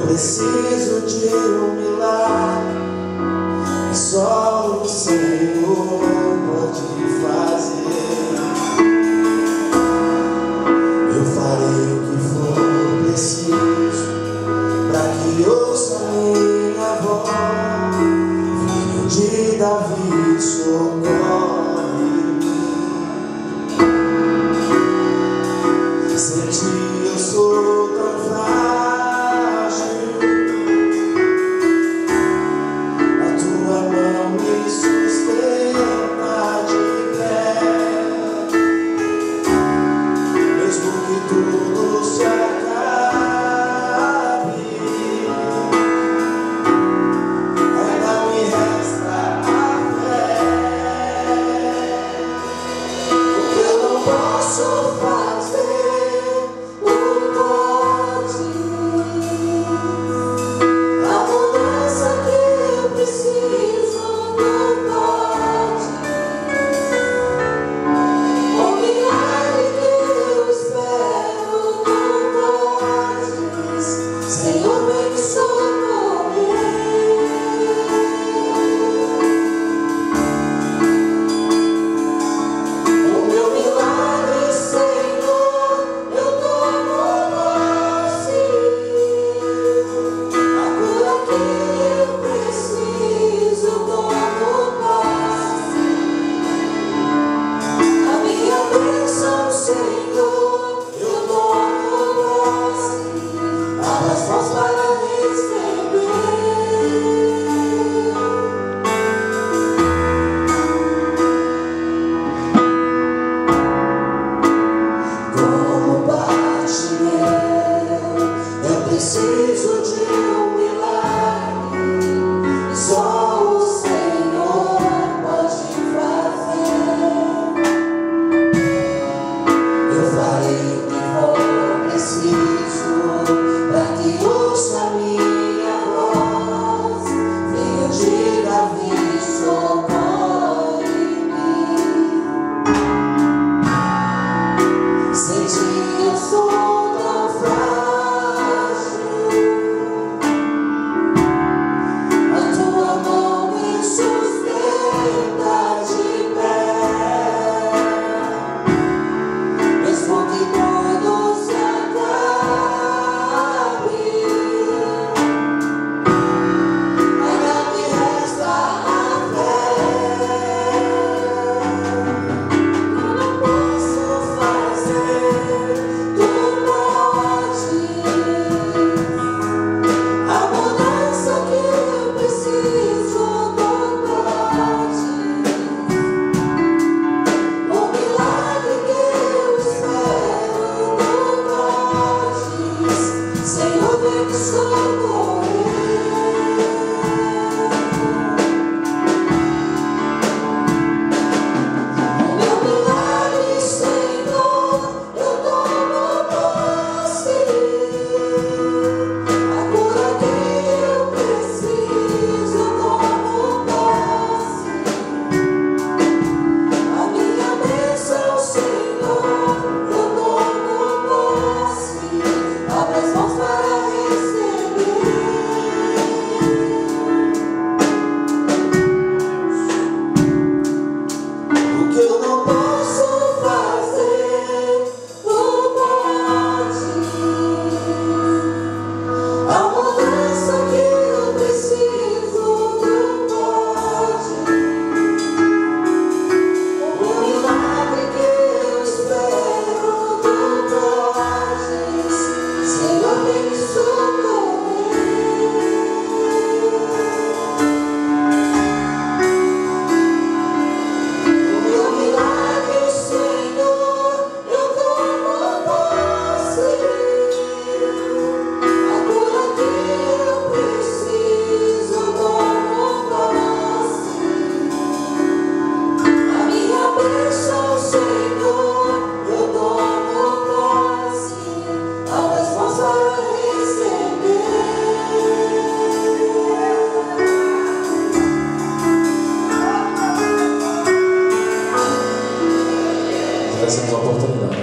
preciso de um milagre, e só o Senhor pode fazer. Eu farei o que for preciso para que ouça minha voz. Filho de Davi, socorre-me. Sem ti eu sou tão frágil, a tua mão me sustenta de pé. Mesmo que tudo se acabe, ainda me resta a fé. Porque eu não posso fazer preciso de um milagre, só o Senhor pode fazer. Eu farei o que for preciso para que ouça minha voz. Filho de Davi, socorre-me. Sem ti eu sou tão fraco, essa oportunidade.